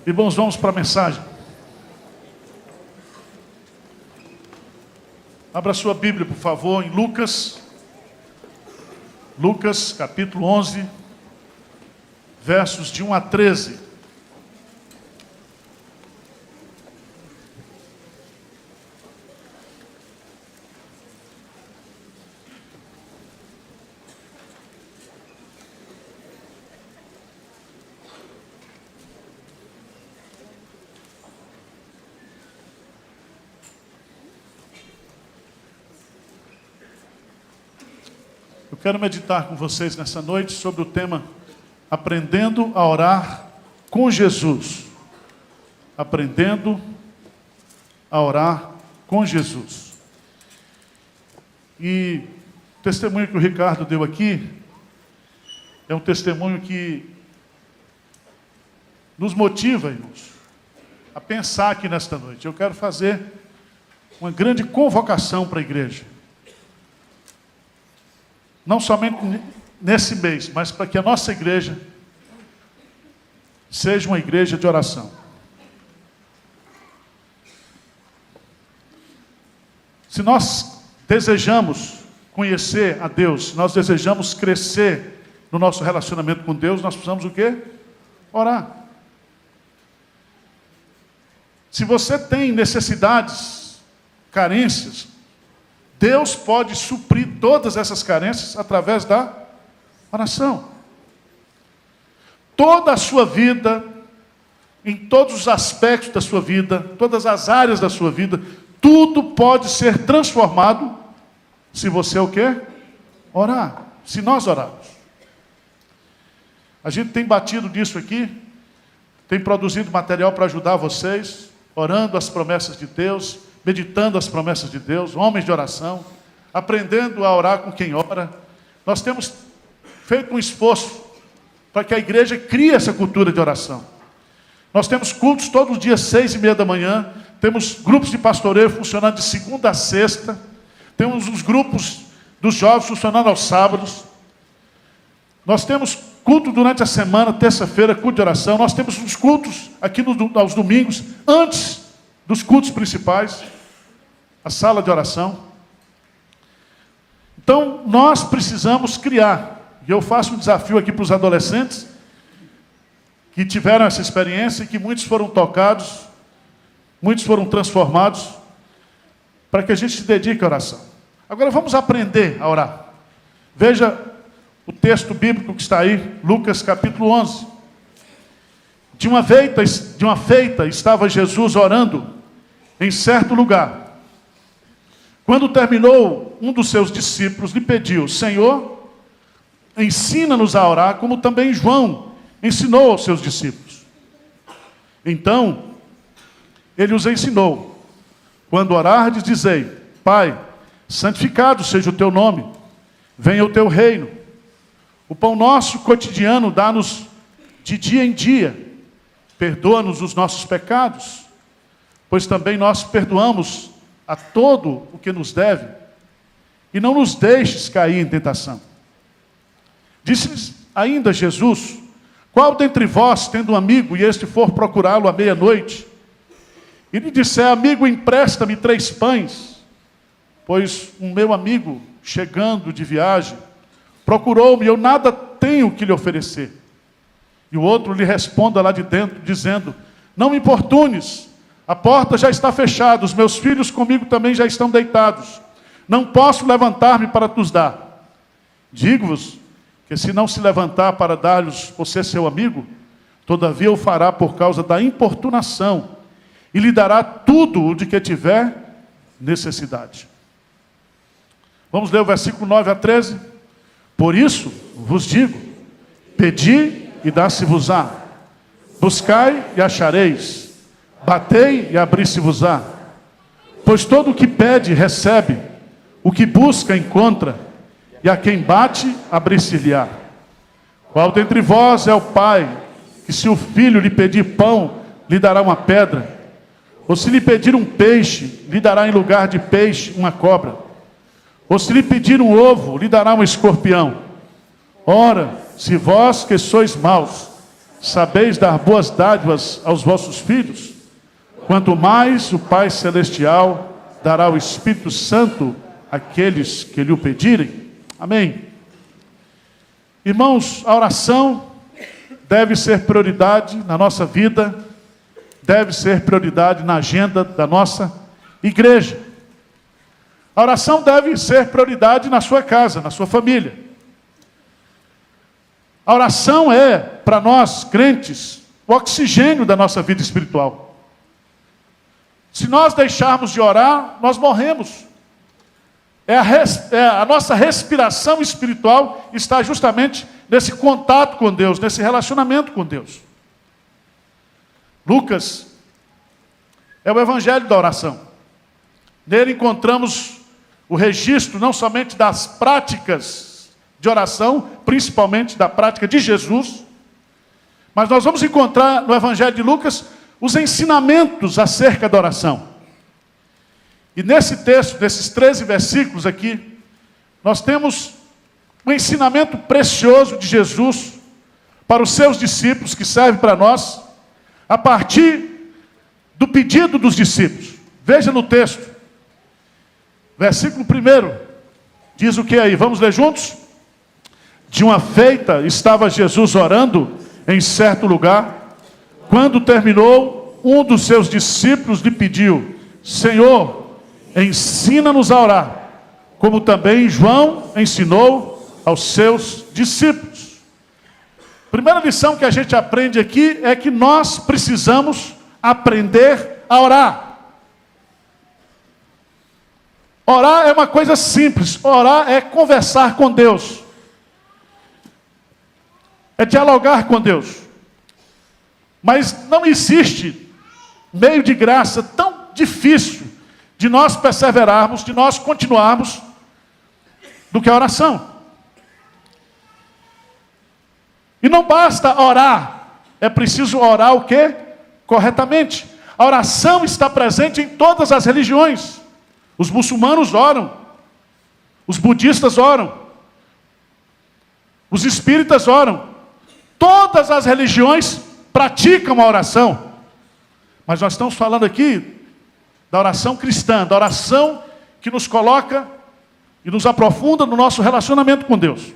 Irmãos, vamos para a mensagem. Abra sua Bíblia, por favor, em Lucas. Lucas, capítulo 11, versos de 1 a 13. Eu quero meditar com vocês nessa noite sobre o tema Aprendendo a Orar com Jesus. Aprendendo a Orar com Jesus. E o testemunho que o Ricardo deu aqui é um testemunho que nos motiva, irmãos, a pensar aqui nesta noite. Eu quero fazer uma grande convocação para a igreja. Não somente nesse mês, mas para que a nossa igreja seja uma igreja de oração. Se nós desejamos conhecer a Deus, se nós desejamos crescer no nosso relacionamento com Deus, nós precisamos o quê? Orar. Se você tem necessidades, carências, Deus pode suprir todas essas carências através da oração. Toda a sua vida, em todos os aspectos da sua vida, todas as áreas da sua vida, tudo pode ser transformado se você o quê? Orar. Se nós orarmos. A gente tem batido nisso aqui, tem produzido material para ajudar vocês, orando as promessas de Deus, meditando as promessas de Deus, homens de oração, aprendendo a orar com quem ora. Nós temos feito um esforço para que a igreja crie essa cultura de oração. Nós temos cultos todos os dias, 6:30 da manhã, temos grupos de pastoreio funcionando de segunda a sexta, temos os grupos dos jovens funcionando aos sábados, nós temos culto durante a semana, terça-feira, culto de oração, nós temos os cultos aqui aos domingos, antes dos cultos principais, a sala de oração. Então, nós precisamos criar, e eu faço um desafio aqui para os adolescentes, que tiveram essa experiência, e que muitos foram tocados, muitos foram transformados, para que a gente se dedique à oração. Agora vamos aprender a orar. Veja o texto bíblico que está aí, Lucas capítulo 11. De uma feita estava Jesus orando em certo lugar. Quando terminou, um dos seus discípulos lhe pediu: Senhor, ensina-nos a orar, como também João ensinou aos seus discípulos. Então, ele os ensinou: quando orardes, dizei: Pai, santificado seja o teu nome, venha o teu reino. O pão nosso cotidiano dá-nos de dia em dia. Perdoa-nos os nossos pecados, pois também nós perdoamos a todo o que nos deve, e não nos deixes cair em tentação. Disse-lhes ainda Jesus: qual dentre vós, tendo um amigo, e este for procurá-lo à meia-noite, e lhe disser: amigo, empresta-me 3 pães, pois um meu amigo, chegando de viagem, procurou-me, e eu nada tenho que lhe oferecer. E o outro lhe responda lá de dentro, dizendo: não me importunes, a porta já está fechada, os meus filhos comigo também já estão deitados. Não posso levantar-me para te dar. Digo-vos que se não se levantar para dar-lhes você seu amigo, todavia o fará por causa da importunação, e lhe dará tudo o de que tiver necessidade. Vamos ler o versículo 9 a 13. Por isso vos digo: pedi e dá-se-vos-á, buscai e achareis, batei e abri-se-vos-á. Pois todo o que pede, recebe, o que busca, encontra, e a quem bate, abrir-se-lhe-á. Qual dentre vós é o pai, que se o filho lhe pedir pão, lhe dará uma pedra? Ou se lhe pedir um peixe, lhe dará em lugar de peixe uma cobra? Ou se lhe pedir um ovo, lhe dará um escorpião? Ora, se vós que sois maus, sabeis dar boas dádivas aos vossos filhos, quanto mais o Pai Celestial dará o Espírito Santo àqueles que lhe o pedirem. Amém. Irmãos, a oração deve ser prioridade na nossa vida, deve ser prioridade na agenda da nossa igreja. A oração deve ser prioridade na sua casa, na sua família. A oração é, para nós crentes, o oxigênio da nossa vida espiritual. Se nós deixarmos de orar, nós morremos. A nossa respiração espiritual está justamente nesse contato com Deus, nesse relacionamento com Deus. Lucas é o evangelho da oração. Nele encontramos o registro não somente das práticas de oração, principalmente da prática de Jesus, mas nós vamos encontrar no evangelho de Lucas os ensinamentos acerca da oração. E nesse texto, nesses 13 versículos aqui, nós temos um ensinamento precioso de Jesus para os seus discípulos, que serve para nós, a partir do pedido dos discípulos. Veja no texto, versículo 1, diz o que aí? Vamos ler juntos? De uma feita, estava Jesus orando em certo lugar. Quando terminou, um dos seus discípulos lhe pediu: Senhor, ensina-nos a orar, como também João ensinou aos seus discípulos. Primeira lição que a gente aprende aqui é que nós precisamos aprender a orar. Orar é uma coisa simples. Orar é conversar com Deus. É dialogar com Deus. Mas não existe meio de graça tão difícil de nós perseverarmos, de nós continuarmos, do que a oração. E não basta orar, é preciso orar o quê? Corretamente. A oração está presente em todas as religiões. Os muçulmanos oram, os budistas oram, os espíritas oram. Todas as religiões praticam a oração. Mas nós estamos falando aqui da oração cristã, da oração que nos coloca e nos aprofunda no nosso relacionamento com Deus.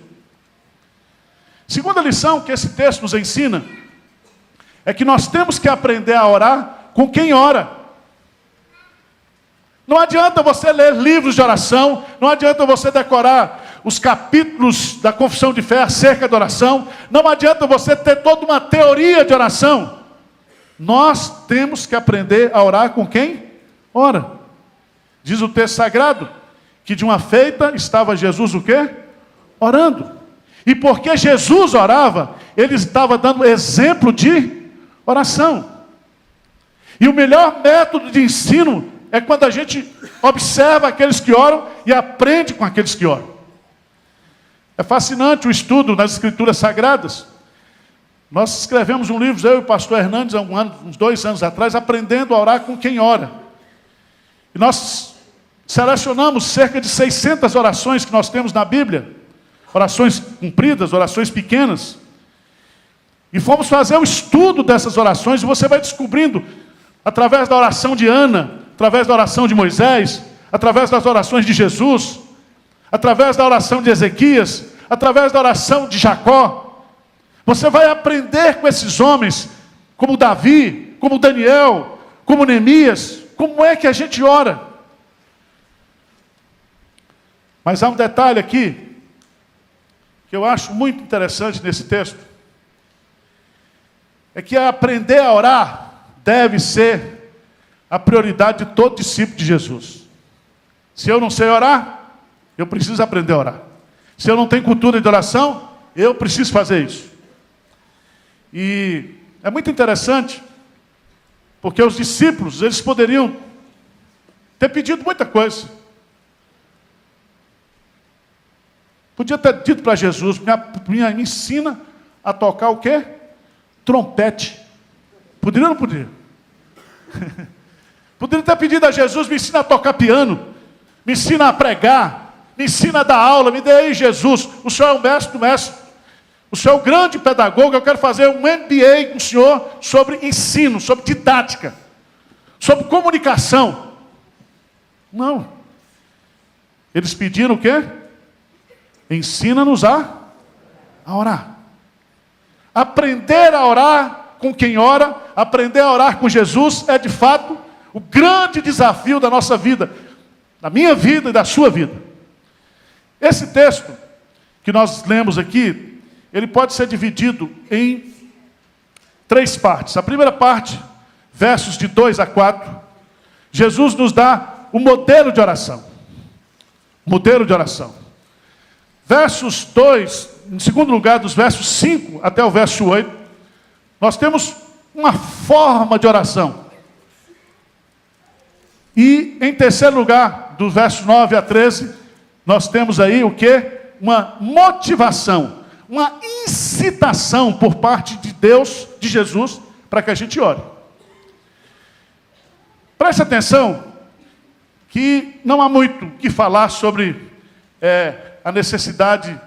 Segunda lição que esse texto nos ensina é que nós temos que aprender a orar com quem ora. Não adianta você ler livros de oração, não adianta você decorar os capítulos da confissão de fé acerca da oração, não adianta você ter toda uma teoria de oração. Nós temos que aprender a orar com quem ora. Diz o texto sagrado que de uma feita estava Jesus o quê? Orando. E porque Jesus orava, ele estava dando exemplo de oração. E o melhor método de ensino é quando a gente observa aqueles que oram e aprende com aqueles que oram. É fascinante o estudo nas Escrituras Sagradas. Nós escrevemos um livro, eu e o pastor Hernandes, há uns 2 anos atrás, aprendendo a orar com quem ora. E nós selecionamos cerca de 600 orações que nós temos na Bíblia. Orações compridas, orações pequenas. E fomos fazer o estudo dessas orações, e você vai descobrindo, através da oração de Ana, através da oração de Moisés, através das orações de Jesus, através da oração de Ezequias, através da oração de Jacó. Você vai aprender com esses homens, como Davi, como Daniel, como Neemias, como é que a gente ora. Mas há um detalhe aqui, que eu acho muito interessante nesse texto, é que aprender a orar deve ser a prioridade de todo discípulo de Jesus. Se eu não sei orar, eu preciso aprender a orar. Se eu não tenho cultura de oração, eu preciso fazer isso. E é muito interessante, porque os discípulos, eles poderiam ter pedido muita coisa. Podia ter dito para Jesus: me ensina a tocar o quê? Trompete. Poderia ou não poderia? Poderia ter pedido a Jesus: me ensina a tocar piano, me ensina a pregar, me ensina a dar aula, me dê aí, Jesus, o Senhor é o mestre do mestre. O senhor é um grande pedagogo, eu quero fazer um MBA com o senhor sobre ensino, sobre didática, sobre comunicação. Não. Eles pediram o quê? Ensina-nos a orar. Aprender a orar com quem ora, aprender a orar com Jesus é de fato o grande desafio da nossa vida, da minha vida e da sua vida. Esse texto que nós lemos aqui, ele pode ser dividido em 3 partes. A primeira parte, versos de 2 a 4, Jesus nos dá o modelo de oração. Modelo de oração. Versos 2, em segundo lugar, dos versos 5 até o verso 8, nós temos uma forma de oração. E em terceiro lugar, dos versos 9 a 13, nós temos aí o quê? Uma motivação, uma incitação por parte de Deus, de Jesus, para que a gente ore. Preste atenção que não há muito o que falar sobre a necessidade,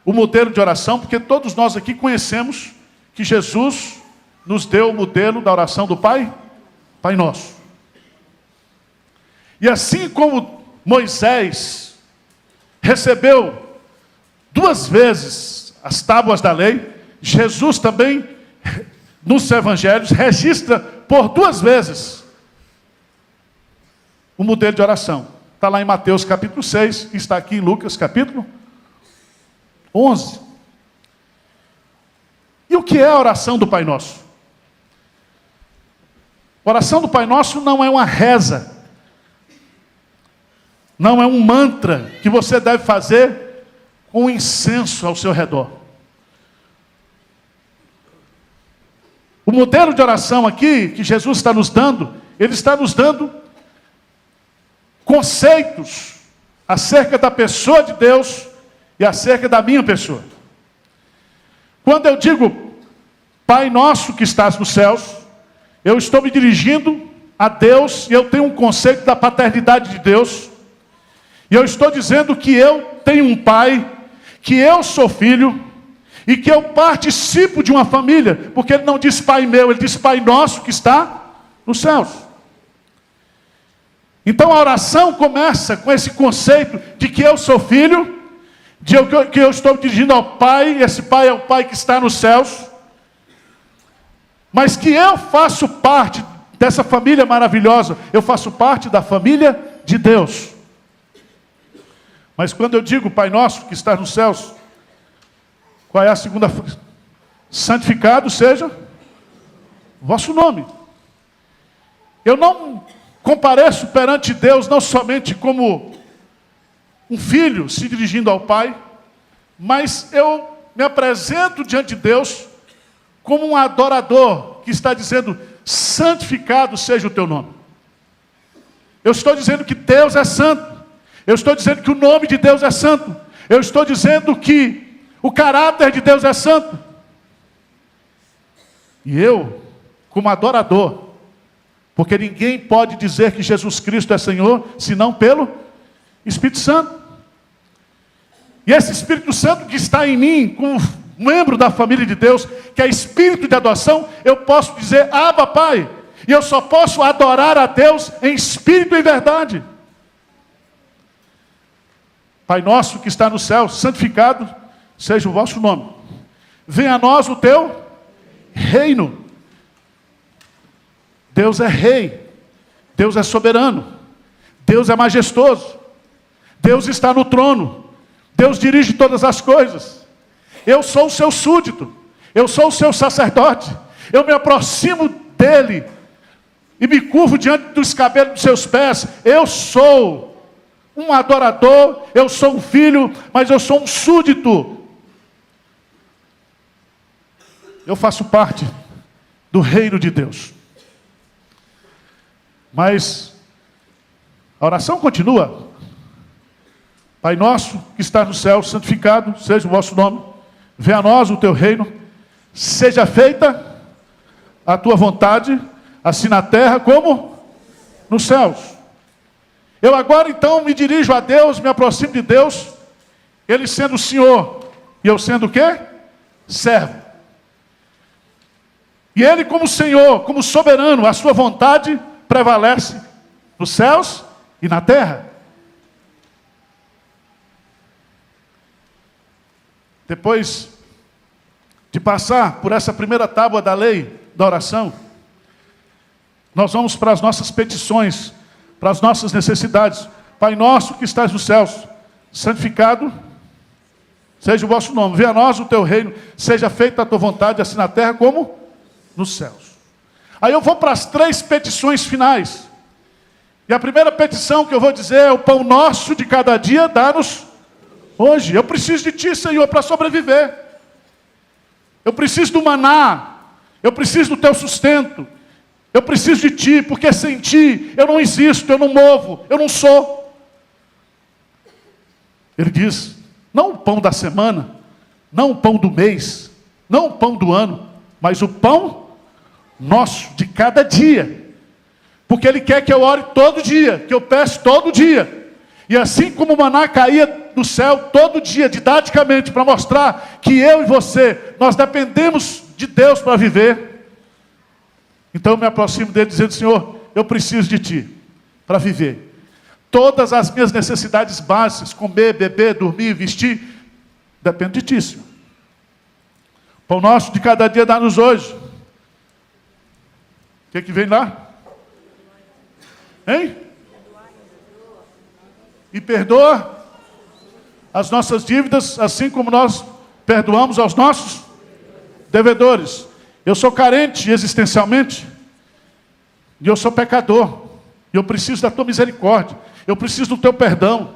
o modelo de oração, porque todos nós aqui conhecemos que Jesus nos deu o modelo da oração do Pai Nosso. E assim como Moisés recebeu 2 vezes as tábuas da lei, Jesus também, nos evangelhos, registra por 2 vezes o modelo de oração. Está lá em Mateus capítulo 6, e está aqui em Lucas capítulo 11. E o que é a oração do Pai Nosso? A oração do Pai Nosso não é uma reza, não é um mantra que você deve fazer com incenso ao seu redor. O modelo de oração aqui, que Jesus está nos dando, Ele está nos dando conceitos acerca da pessoa de Deus e acerca da minha pessoa. Quando eu digo, Pai Nosso que estás nos céus, eu estou me dirigindo a Deus e eu tenho um conceito da paternidade de Deus. E eu estou dizendo que eu tenho um pai, que eu sou filho e que eu participo de uma família, porque ele não diz Pai meu, ele diz Pai Nosso que está nos céus. Então a oração começa com esse conceito de que eu sou filho, que eu estou dirigindo ao Pai, e esse Pai é o Pai que está nos céus, mas que eu faço parte dessa família maravilhosa, eu faço parte da família de Deus. Mas quando eu digo Pai Nosso que está nos céus, qual é a segunda? Santificado seja o vosso nome. Eu não compareço perante Deus não somente como um filho se dirigindo ao Pai, mas eu me apresento diante de Deus como um adorador que está dizendo, santificado seja o teu nome. Eu estou dizendo que Deus é santo. Eu estou dizendo que o nome de Deus é santo. Eu estou dizendo que o caráter de Deus é santo. E eu, como adorador, porque ninguém pode dizer que Jesus Cristo é Senhor, senão pelo Espírito Santo. E esse Espírito Santo que está em mim, como membro da família de Deus, que é espírito de adoração, eu posso dizer, Abba, Pai. E eu só posso adorar a Deus em espírito e verdade. Pai nosso que está no céu, santificado seja o vosso nome. Venha a nós o teu reino. Deus é rei. Deus é soberano. Deus é majestoso. Deus está no trono. Deus dirige todas as coisas. Eu sou o seu súdito. Eu sou o seu sacerdote. Eu me aproximo dele e me curvo diante dos cabelos dos seus pés. Eu sou um adorador, eu sou um filho, mas eu sou um súdito. Eu faço parte do reino de Deus. Mas a oração continua. Pai nosso que está no céu, santificado seja o vosso nome. Venha a nós o teu reino. Seja feita a tua vontade, assim na terra como nos céus. Eu agora então me dirijo a Deus, me aproximo de Deus, Ele sendo o Senhor, e eu sendo o quê? servo. E ele, como Senhor, como soberano, a sua vontade prevalece nos céus e na terra. Depois de passar por essa primeira tábua da lei, da oração, nós vamos para as nossas petições, para as nossas necessidades. Pai nosso que estás nos céus, santificado seja o vosso nome. Venha a nós o teu reino, seja feita a tua vontade, assim na terra como nos céus. Aí eu vou para as 3 petições finais. E a primeira petição que eu vou dizer é: o pão nosso de cada dia dá-nos hoje. Eu preciso de ti, Senhor, para sobreviver. Eu preciso do maná. Eu preciso do teu sustento. Eu preciso de ti, porque sem ti eu não existo, eu não movo, eu não sou. Ele diz: não o pão da semana, não o pão do mês, não o pão do ano, mas o pão nosso de cada dia. Porque Ele quer que eu ore todo dia, que eu peço todo dia. E assim como o maná caía do céu todo dia, didaticamente, para mostrar que eu e você, nós dependemos de Deus para viver. Então eu me aproximo dele dizendo: Senhor, eu preciso de ti para viver. Todas as minhas necessidades básicas, comer, beber, dormir, vestir, depende de ti, Senhor. O pão nosso de cada dia dá-nos hoje. O que vem lá? Hein? E perdoa as nossas dívidas, assim como nós perdoamos aos nossos devedores. Eu sou carente existencialmente, e eu sou pecador, e eu preciso da tua misericórdia, eu preciso do teu perdão.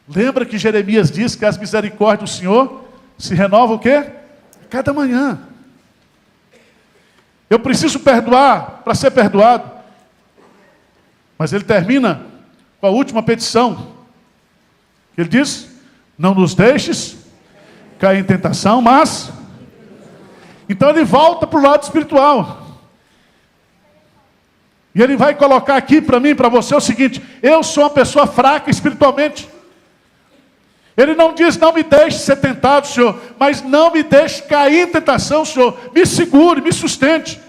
Lembra que Jeremias diz que as misericórdias do Senhor se renovam o quê? Cada manhã. Eu preciso perdoar para ser perdoado. Mas ele termina com a última petição. Ele diz: não nos deixes cair em tentação, mas... Então ele volta para o lado espiritual. E ele vai colocar aqui para mim, para você, o seguinte: eu sou uma pessoa fraca espiritualmente. Ele não diz: não me deixe ser tentado, Senhor, mas não me deixe cair em tentação, Senhor. Me segure, me sustente.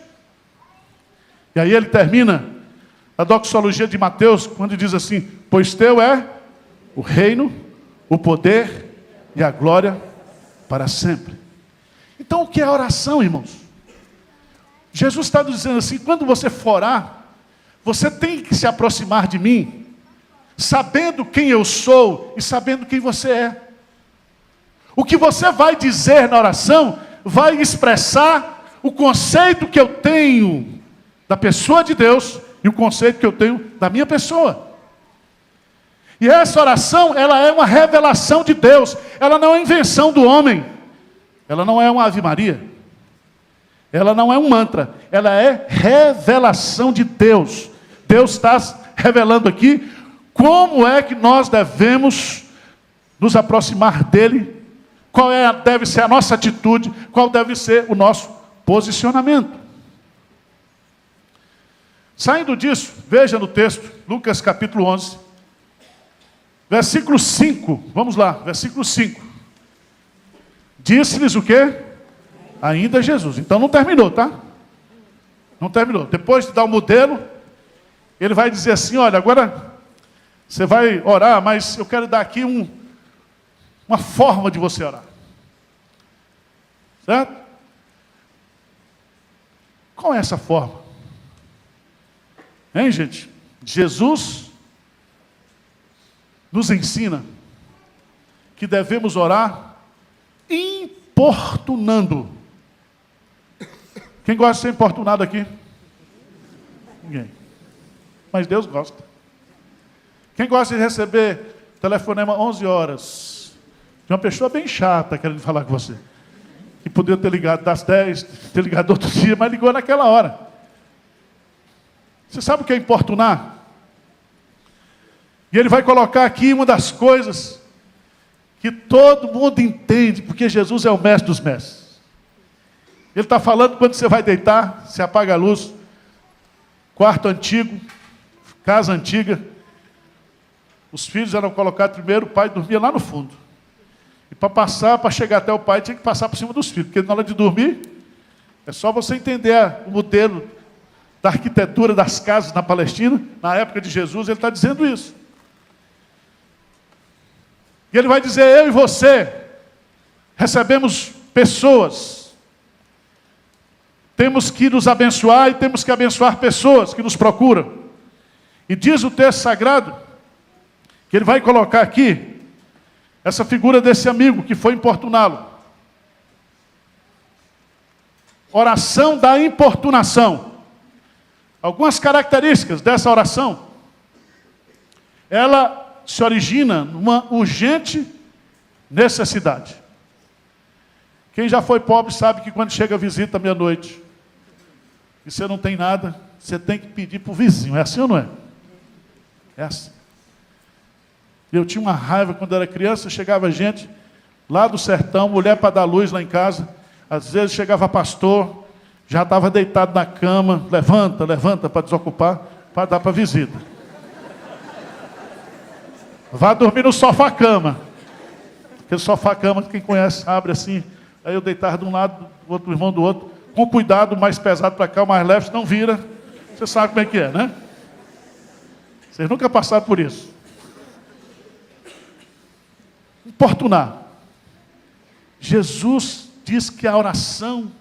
E aí ele termina a doxologia de Mateus, quando diz assim: pois teu é o reino, o poder e a glória para sempre. Então o que é oração, irmãos? Jesus está dizendo assim: quando você for orar, você tem que se aproximar de mim, sabendo quem eu sou e sabendo quem você é. O que você vai dizer na oração vai expressar o conceito que eu tenho da pessoa de Deus e o conceito que eu tenho da minha pessoa. E essa oração, ela é uma revelação de Deus. Ela não é invenção do homem. Ela não é uma Ave Maria. Ela não é um mantra. Ela é revelação de Deus. Deus está revelando aqui como é que nós devemos nos aproximar dele, qual deve ser a nossa atitude, qual deve ser o nosso posicionamento. Saindo disso, veja no texto, Lucas capítulo 11, versículo 5, vamos lá, versículo 5. Disse-lhes o quê? Ainda Jesus. Então não terminou, tá? Não terminou. Depois de dar o modelo, ele vai dizer assim: olha, agora você vai orar, mas eu quero dar aqui uma forma de você orar. Certo? Qual é essa forma? Hein, gente? Jesus nos ensina que devemos orar importunando. Quem gosta de ser importunado aqui? Ninguém. Mas Deus gosta. Quem gosta de receber telefonema 11 horas de uma pessoa bem chata querendo falar com você, que poderia ter ligado das 10, ter ligado outro dia, mas ligou naquela hora. Você sabe o que é importunar? E ele vai colocar aqui uma das coisas que todo mundo entende, porque Jesus é o mestre dos mestres. Ele está falando quando você vai deitar, você apaga a luz, quarto antigo, casa antiga, os filhos eram colocados primeiro, o pai dormia lá no fundo. E para chegar até o pai, tinha que passar por cima dos filhos. Porque na hora de dormir, é só você entender o modelo da arquitetura das casas na Palestina. Na época de Jesus, ele está dizendo isso. E ele vai dizer, eu e você recebemos pessoas. Temos que nos abençoar e temos que abençoar pessoas que nos procuram. E diz o texto sagrado, que ele vai colocar aqui, essa figura desse amigo que foi importuná-lo. Oração da importunação. Algumas características dessa oração. Ela se origina numa urgente necessidade. Quem já foi pobre sabe que quando chega a visita meia-noite, e você não tem nada, você tem que pedir para o vizinho. É assim ou não é? É assim. Eu tinha uma raiva quando era criança, chegava gente lá do sertão, mulher para dar luz lá em casa. Às vezes chegava pastor, já estava deitado na cama, levanta para desocupar, para dar para visita. Vá dormir no sofá-cama. Aquele sofá-cama, quem conhece, abre assim. Aí eu deitava de um lado, do outro irmão do outro, com cuidado, o mais pesado para cá, o mais leve, não vira. Você sabe como é que é, né? Vocês nunca passaram por isso. Importunar. Jesus diz que a oração,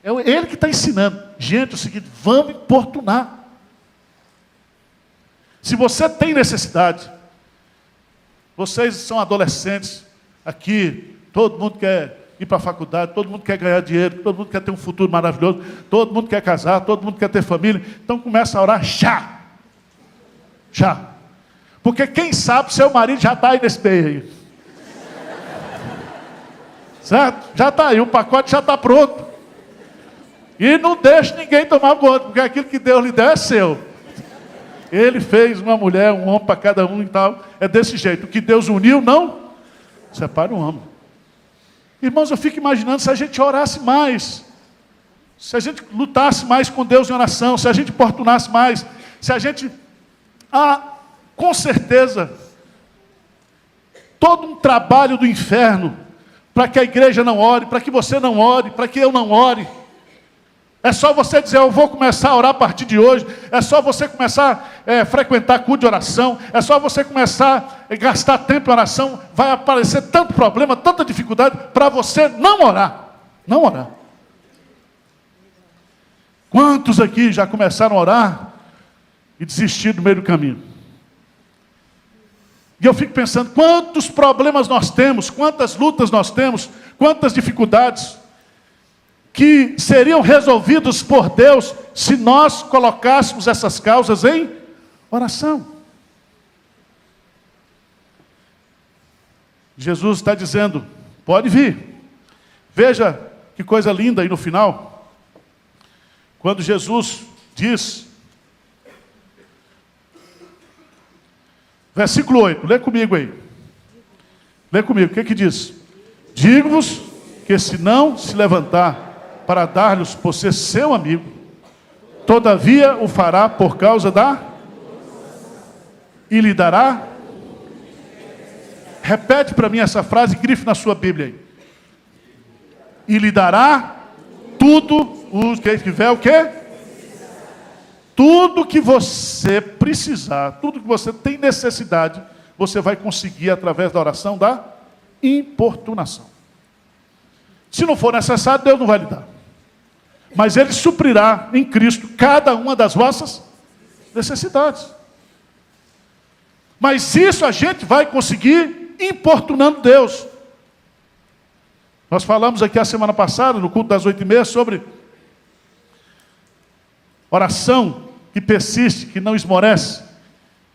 é ele que está ensinando. Gente, é o seguinte, vamos importunar. Se você tem necessidade, vocês são adolescentes, aqui, todo mundo quer ir para a faculdade, todo mundo quer ganhar dinheiro, todo mundo quer ter um futuro maravilhoso, todo mundo quer casar, todo mundo quer ter família, então começa a orar já. Já. Porque quem sabe seu marido já está aí nesse meio aí. Certo? Já está aí, o pacote já está pronto. E não deixe ninguém tomar conta, porque aquilo que Deus lhe deu é seu. Ele fez uma mulher, um homem para cada um e tal. É desse jeito. O que Deus uniu, não separa o homem. Irmãos, eu fico imaginando se a gente orasse mais. Se a gente lutasse mais com Deus em oração. Se a gente importunasse mais. Se a gente... com certeza, todo um trabalho do inferno para que a igreja não ore, para que você não ore, para que eu não ore. É só você dizer, eu vou começar a orar a partir de hoje. É só você começar a frequentar culto de oração. É só você começar a gastar tempo em oração. Vai aparecer tanto problema, tanta dificuldade, para você não orar. Não orar. Quantos aqui já começaram a orar e desistiram no meio do caminho? E eu fico pensando, quantos problemas nós temos, quantas lutas nós temos, quantas dificuldades que seriam resolvidos por Deus se nós colocássemos essas causas em oração. Jesus está dizendo, pode vir. Veja que coisa linda aí no final. Quando Jesus diz, versículo 8, lê comigo aí. Lê comigo, o que diz? Digo-vos que se não se levantar para dar-lhes por ser seu amigo, todavia o fará por causa da... E lhe dará... Repete para mim essa frase, grife na sua Bíblia aí. E lhe dará tudo o que tiver o quê? Tudo que você precisar, tudo que você tem necessidade, você vai conseguir através da oração da importunação. Se não for necessário, Deus não vai lhe dar. Mas Ele suprirá em Cristo cada uma das vossas necessidades. Mas isso a gente vai conseguir importunando Deus. Nós falamos aqui a semana passada, no culto das 8h30, sobre oração que persiste, que não esmorece.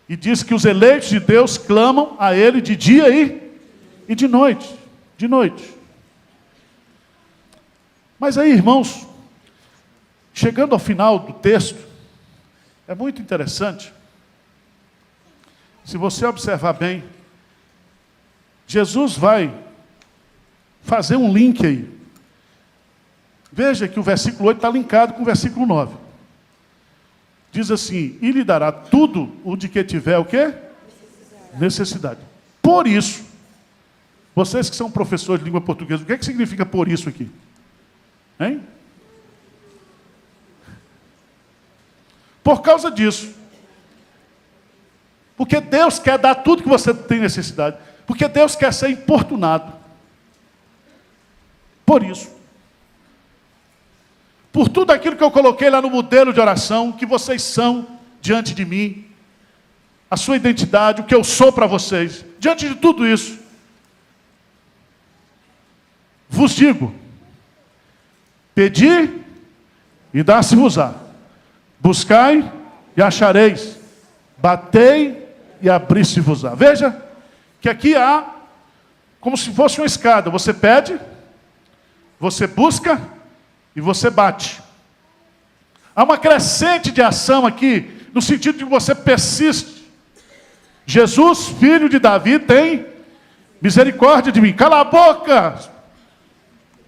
E diz que os eleitos de Deus clamam a Ele de dia e de noite. De noite. Mas aí, irmãos, chegando ao final do texto, é muito interessante. Se você observar bem, Jesus vai fazer um link aí. Veja que o versículo 8 está linkado com o versículo 9. Diz assim, e lhe dará tudo o de que tiver o quê? Necessidade. Por isso, Vocês que são professores de língua portuguesa, o que significa por isso aqui? Hein? Por causa disso. Porque Deus quer dar tudo que você tem necessidade. Porque Deus quer ser importunado. Por isso. Por tudo aquilo que eu coloquei lá no modelo de oração, que vocês são diante de mim, a sua identidade, o que eu sou para vocês. Diante de tudo isso, vos digo, pedi e dá-se-vos-á. Buscai e achareis. Batei e abri-se-vos-á. Veja que aqui há como se fosse uma escada. Você pede, você busca e você bate. Há uma crescente de ação aqui, no sentido de que você persiste. Jesus, filho de Davi, tem misericórdia de mim. Cala a boca!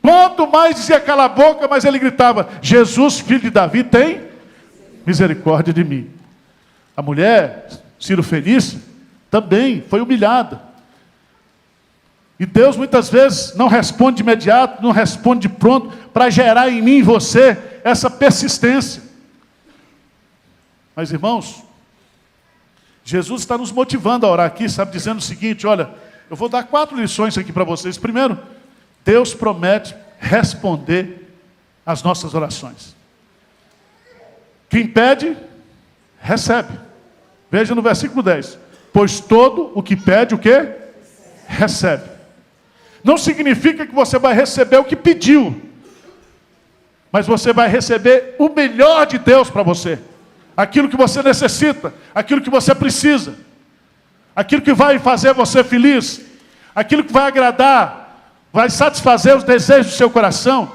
Quanto mais dizia cala a boca, mais ele gritava, Jesus, filho de Davi, tem misericórdia de mim. A mulher, Ciro Fenícia, também foi humilhada. E Deus muitas vezes não responde de imediato, não responde de pronto, para gerar em mim e você essa persistência. Mas irmãos, Jesus está nos motivando a orar aqui, sabe, dizendo o seguinte, olha, eu vou dar 4 lições aqui para vocês. Primeiro, Deus promete responder às nossas orações. Quem pede, recebe. Veja no versículo 10. Pois todo o que pede, o quê? Recebe. Não significa que você vai receber o que pediu, mas você vai receber o melhor de Deus para você. Aquilo que você necessita, aquilo que você precisa, aquilo que vai fazer você feliz, aquilo que vai agradar, vai satisfazer os desejos do seu coração.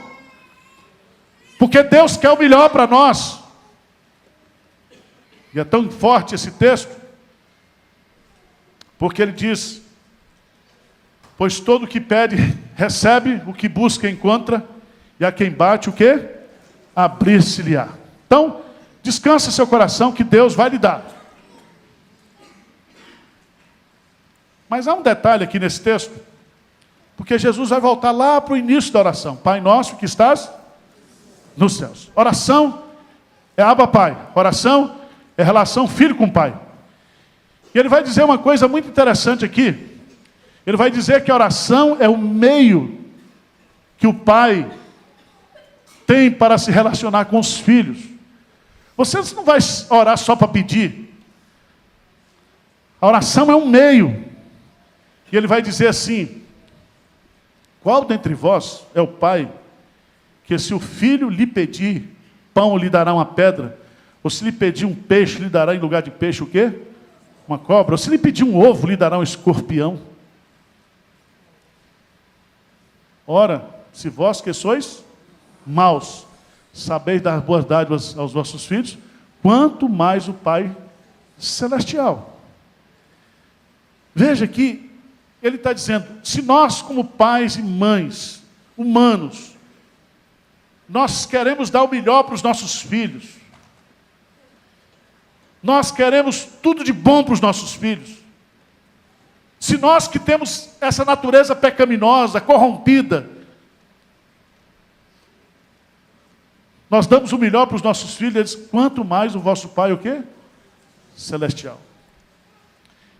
Porque Deus quer o melhor para nós. E é tão forte esse texto, porque ele diz, pois todo o que pede, recebe, o que busca, encontra, e a quem bate, o quê? Abrir-se-lhe-á. Então, descansa seu coração, que Deus vai lhe dar. Mas há um detalhe aqui nesse texto, porque Jesus vai voltar lá para o início da oração. Pai nosso que estás nos céus. Oração é Abba Pai. Oração é relação filho com pai. E ele vai dizer uma coisa muito interessante aqui. Ele vai dizer que a oração é o meio que o pai tem para se relacionar com os filhos. Você não vai orar só para pedir. A oração é um meio. E ele vai dizer assim, qual dentre vós é o pai que se o filho lhe pedir pão, lhe dará uma pedra? Ou se lhe pedir um peixe, lhe dará em lugar de peixe o quê? Uma cobra. Ou se lhe pedir um ovo, lhe dará um escorpião. Ora, se vós que sois maus, sabeis dar boas dádivas aos vossos filhos, quanto mais o Pai Celestial. Veja que ele está dizendo, se nós como pais e mães humanos, nós queremos dar o melhor para os nossos filhos, nós queremos tudo de bom para os nossos filhos, se nós que temos essa natureza pecaminosa, corrompida, nós damos o melhor para os nossos filhos, eles, quanto mais o vosso Pai, o quê? Celestial.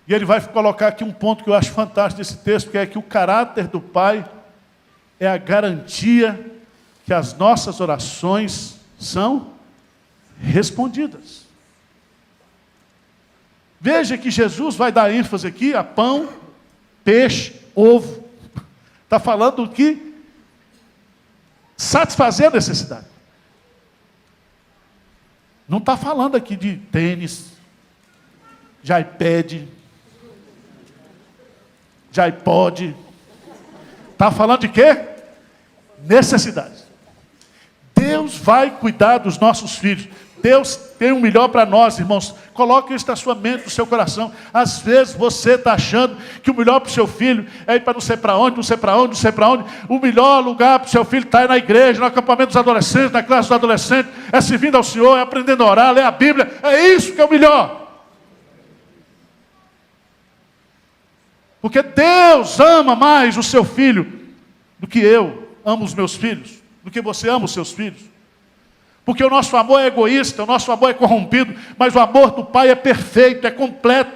E ele vai colocar aqui um ponto que eu acho fantástico desse texto, que é que o caráter do Pai é a garantia que as nossas orações são respondidas. Veja que Jesus vai dar ênfase aqui a pão, peixe, ovo. Está falando que satisfazer a necessidade. Não está falando aqui de tênis, de iPad, de iPod. Está falando de quê? Necessidade. Deus vai cuidar dos nossos filhos. Deus tem o melhor para nós, irmãos. Coloque isso na sua mente, no seu coração. Às vezes você está achando que o melhor para o seu filho é ir para não sei para onde, não sei para onde, não sei para onde. O melhor lugar para o seu filho está na igreja, no acampamento dos adolescentes, na classe dos adolescentes, é servindo ao Senhor, é aprendendo a orar, ler a Bíblia. É isso que é o melhor. Porque Deus ama mais o seu filho do que eu amo os meus filhos, do que você ama os seus filhos. Porque o nosso amor é egoísta, o nosso amor é corrompido, mas o amor do Pai é perfeito, é completo.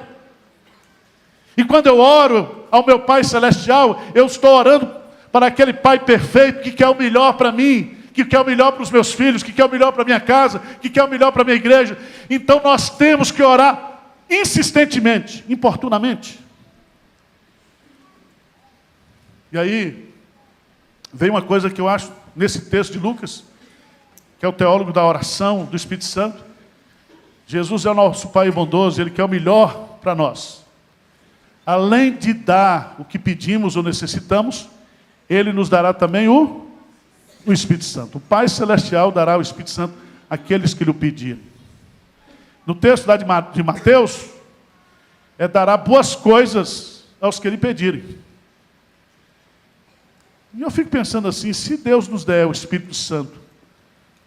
E quando eu oro ao meu Pai Celestial, eu estou orando para aquele Pai perfeito que quer o melhor para mim, que quer o melhor para os meus filhos, que quer o melhor para a minha casa, que quer o melhor para a minha igreja. Então nós temos que orar insistentemente, importunamente. E aí, vem uma coisa que eu acho, nesse texto de Lucas, que é o teólogo da oração do Espírito Santo. Jesus é o nosso Pai bondoso, Ele quer o melhor para nós. Além de dar o que pedimos ou necessitamos, Ele nos dará também o Espírito Santo. O Pai Celestial dará o Espírito Santo àqueles que lhe pedirem. No texto lá de Mateus, dará boas coisas aos que lhe pedirem. E eu fico pensando assim, se Deus nos der o Espírito Santo,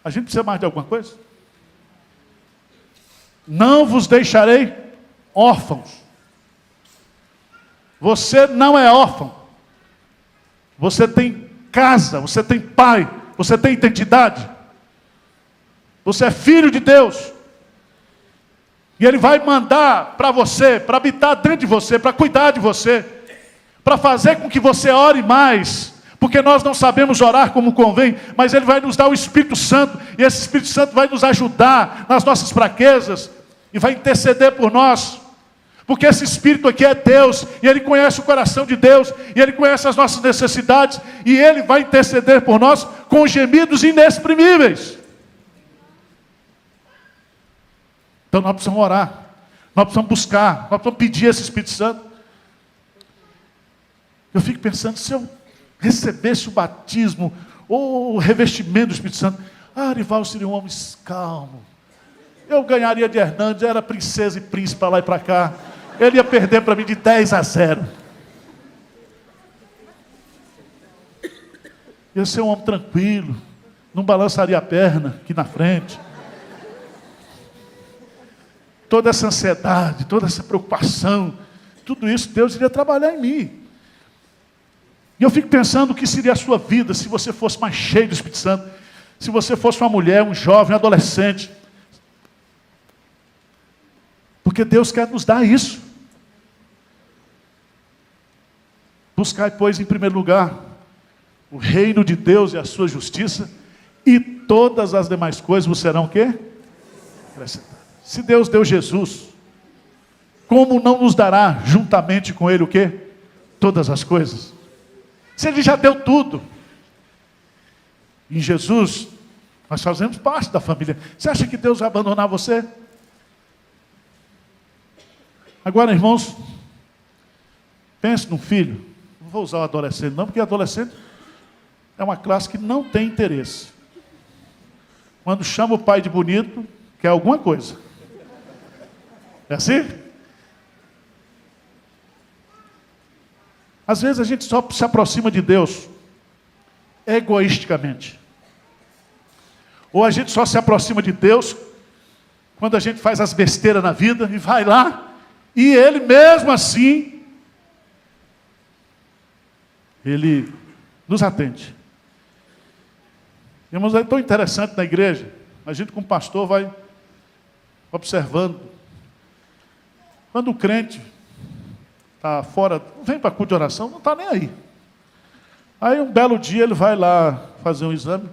a gente precisa mais de alguma coisa? Não vos deixarei órfãos. Você não é órfão. Você tem casa, você tem pai, você tem identidade. Você é filho de Deus. E Ele vai mandar para você, para habitar dentro de você, para cuidar de você, para fazer com que você ore mais. Porque nós não sabemos orar como convém, mas Ele vai nos dar o Espírito Santo, e esse Espírito Santo vai nos ajudar nas nossas fraquezas, e vai interceder por nós, porque esse Espírito aqui é Deus, e Ele conhece o coração de Deus, e Ele conhece as nossas necessidades, e Ele vai interceder por nós com gemidos inexprimíveis. Então nós precisamos orar, nós precisamos buscar, nós precisamos pedir esse Espírito Santo. Eu fico pensando, se eu recebesse o batismo, ou o revestimento do Espírito Santo, Arival seria um homem calmo. Eu ganharia de Hernandes, era princesa e príncipe para lá e para cá. Ele ia perder para mim de 10-0. Ia ser um homem tranquilo, não balançaria a perna aqui na frente. Toda essa ansiedade, toda essa preocupação, tudo isso Deus iria trabalhar em mim. E eu fico pensando o que seria a sua vida se você fosse mais cheio do Espírito Santo. Se você fosse uma mulher, um jovem, um adolescente. Porque Deus quer nos dar isso. Buscai, pois, em primeiro lugar, o reino de Deus e a sua justiça, e todas as demais coisas vos serão o quê? Acrescentadas. Se Deus deu Jesus, como não nos dará juntamente com Ele o quê? Todas as coisas. Se Ele já deu tudo. Em Jesus, nós fazemos parte da família. Você acha que Deus vai abandonar você? Agora, irmãos, pense num filho. Não vou usar o adolescente não, porque adolescente é uma classe que não tem interesse. Quando chama o pai de bonito, quer alguma coisa. É assim? Às vezes a gente só se aproxima de Deus egoisticamente. Ou a gente só se aproxima de Deus quando a gente faz as besteiras na vida e vai lá, e Ele mesmo assim, Ele nos atende. Irmãos, é tão interessante na igreja, a gente como pastor vai observando. Quando o crente está fora, não vem para culto de oração, não está nem aí. Aí um belo dia ele vai lá fazer um exame,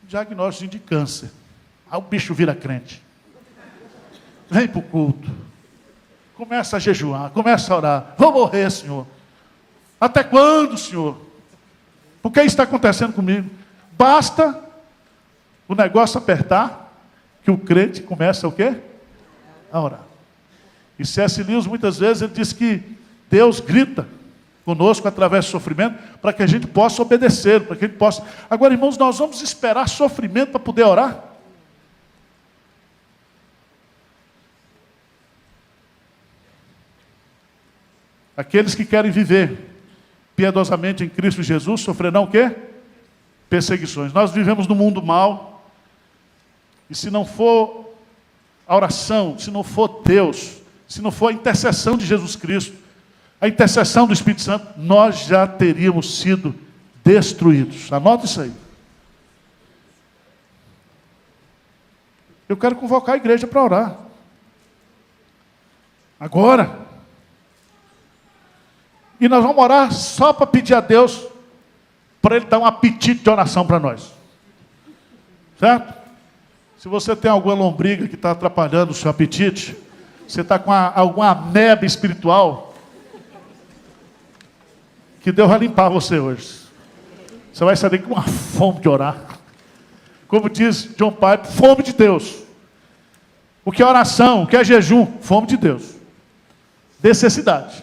diagnóstico de câncer. Aí o bicho vira crente. Vem para o culto. Começa a jejuar, começa a orar. Vou morrer, Senhor. Até quando, Senhor? Por que isso está acontecendo comigo? Basta o negócio apertar, que o crente começa o quê? A orar. E C.S. Lewis, muitas vezes, ele diz que Deus grita conosco através do sofrimento para que a gente possa obedecer, para que a gente possa... Agora, irmãos, nós vamos esperar sofrimento para poder orar? Aqueles que querem viver piedosamente em Cristo Jesus sofrerão o quê? Perseguições. Nós vivemos num mundo mau, e se não for a oração, se não for Deus, se não for a intercessão de Jesus Cristo, a intercessão do Espírito Santo, nós já teríamos sido destruídos. Anota isso aí. Eu quero convocar a igreja para orar. Agora. E nós vamos orar só para pedir a Deus, para Ele dar um apetite de oração para nós. Certo? Se você tem alguma lombriga que está atrapalhando o seu apetite, você está com alguma ameba espiritual, que Deus vai limpar você hoje. Você vai sair com uma fome de orar. Como diz John Piper, fome de Deus. O que é oração, o que é jejum? Fome de Deus. Necessidade.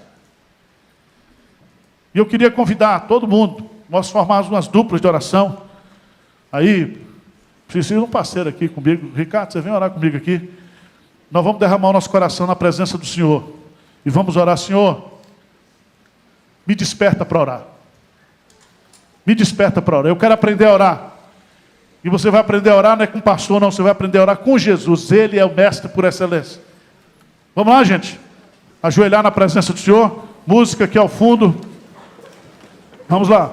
E eu queria convidar todo mundo, nós formarmos umas duplas de oração. Aí, preciso de um parceiro aqui comigo. Ricardo, você vem orar comigo aqui. Nós vamos derramar o nosso coração na presença do Senhor. E vamos orar, Senhor, me desperta para orar. Me desperta para orar. Eu quero aprender a orar. E você vai aprender a orar não é com o pastor, não. Você vai aprender a orar com Jesus. Ele é o mestre por excelência. Vamos lá, gente. Ajoelhar na presença do Senhor. Música aqui ao fundo. Vamos lá.